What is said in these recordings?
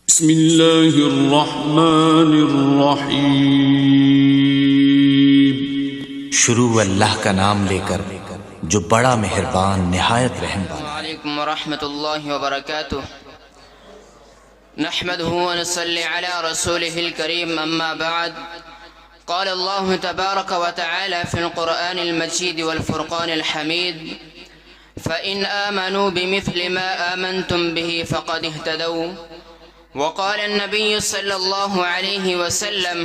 بسم اللہ الرحمن الرحیم۔ شروع اللہ کا نام لے کر جو بڑا مہربان نہایت رحم والا۔ السلام علیکم ورحمۃ اللہ وبرکاتہ۔ نحمده ونصلي على رسوله الكريم اما بعد، قال الله تبارك وتعالى في القرآن المجيد والفرقان الحميد: فإن آمنوا بمثل ما آمنتم به فقد اهتدوا. وقال النبي صلى الله عليه وسلم: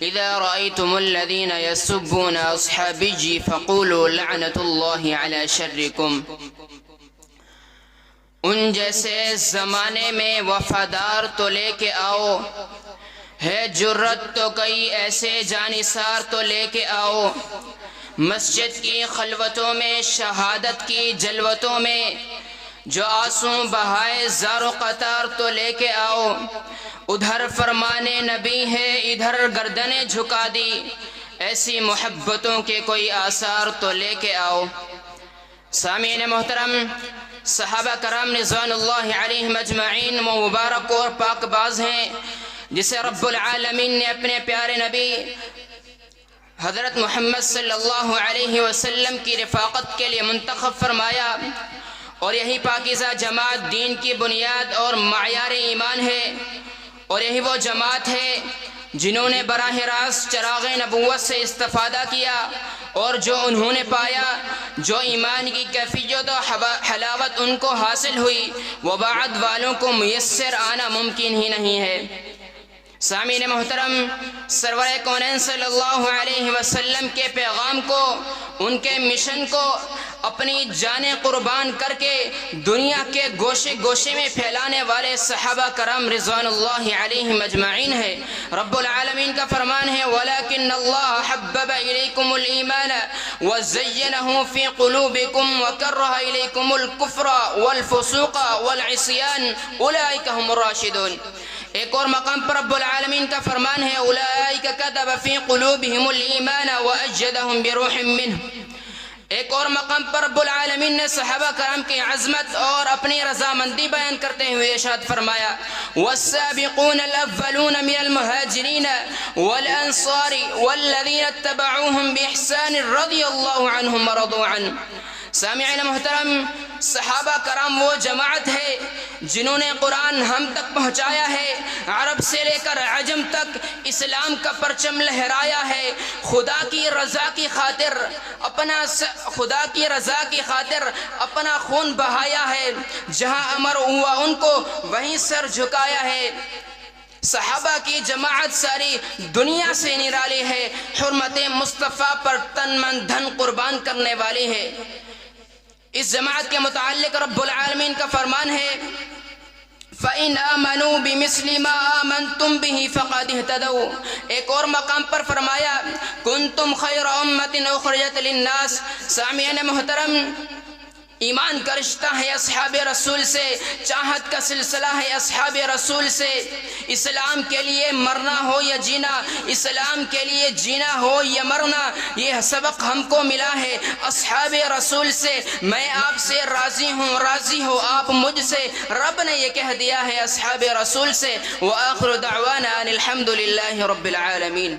إذا رأيتم الذين يسبون أصحابي فقولوا لعنة الله على شركم. ان جیسے زمانے میں وفادار تو لے کے آؤ، ہے جرت تو کئی ایسے جانثار تو لے کے آؤ، مسجد کی خلوتوں میں شہادت کی جلوتوں میں جو آنسو بہائے زار و قطار تو لے کے آؤ، ادھر فرمانے نبی ہے ادھر گردنیں جھکا دی، ایسی محبتوں کے کوئی آثار تو لے کے آؤ۔ سامعین محترم، صحابہ کرام رضوان اللہ علیہم اجمعین وہ مبارک اور پاک باز ہیں جسے رب العالمین نے اپنے پیارے نبی حضرت محمد صلی اللہ علیہ وسلم کی رفاقت کے لیے منتخب فرمایا، اور یہی پاکیزہ جماعت دین کی بنیاد اور معیار ایمان ہے، اور یہی وہ جماعت ہے جنہوں نے براہ راست چراغ نبوت سے استفادہ کیا، اور جو انہوں نے پایا، جو ایمان کی کیفیت و حلاوت ان کو حاصل ہوئی، وہ بعد والوں کو میسر آنا ممکن ہی نہیں ہے۔ سامعین محترم، سرور کونین صلی اللہ علیہ وسلم کے پیغام کو، ان کے مشن کو اپنی جانیں قربان کر کے دنیا کے گوشے گوشے میں پھیلانے والے صحابہ کرام رضوان اللہ علیہم اجمعین ہے۔ رب العالمین کا فرمان ہے: وَلَكِنَّ اللَّهَ حَبَّبَ إِلَيْكُمُ الْإِيمَانَ وَزَيَّنَهُ فِي قُلُوبِكُمْ وَكَرَّهَ إِلَيْكُمُ الْكُفْرَ وَالْفُسُوقَ وَالْعِصْيَانَ أُولَئِكَ هُمُ الرَّاشِدُونَ۔ ایک اور مقام پر رب العالمین کا فرمان ہے: اولئک کتب فی قلوبہم الایمان وأیدہم بروح منہ۔ ایک اور مقام پر رب العالمین نے صحابہ کرام کی عظمت اور اپنی رضامندی بیان کرتے ہوئے ارشاد فرمایا: والسابقون الاولون من المہاجرین والانصار والذین اتبعوهم بإحسان رضی اللہ عنہم ورضوا عنہ۔ سامعین محترم، صحابہ کرام وہ جماعت ہے جنہوں نے قرآن ہم تک پہنچایا ہے، عرب سے لے کر عجم تک اسلام کا پرچم لہرایا ہے، خدا کی رضا کی خاطر اپنا خون بہایا ہے، جہاں امر ہوا ان کو وہیں سر جھکایا ہے۔ صحابہ کی جماعت ساری دنیا سے نرالی ہے، حرمت مصطفیٰ پر تن من دھن قربان کرنے والی ہے۔ اس جماعت کے متعلق رب العالمین کا فرمان ہے: فَإِنْ آمَنُوا بِمِثْلِ مَا آمَنْتُمْ بِهِ فَقَدِ اهْتَدَوْا۔ ایک اور مقام پر فرمایا: كُنْتُمْ خَيْرَ أُمَّةٍ أُخْرِجَتْ لِلنَّاسِ۔ سامعین محترم، ایمان کا رشتہ ہے اصحاب رسول سے، چاہت کا سلسلہ ہے اصحاب رسول سے۔ اسلام کے لیے مرنا ہو یا جینا، اسلام کے لیے جینا ہو یا مرنا، یہ سبق ہم کو ملا ہے اصحاب رسول سے۔ میں آپ سے راضی ہوں، راضی ہو آپ مجھ سے، رب نے یہ کہہ دیا ہے اصحاب رسول سے۔ وآخر دعوانا ان الحمد للہ رب العالمین۔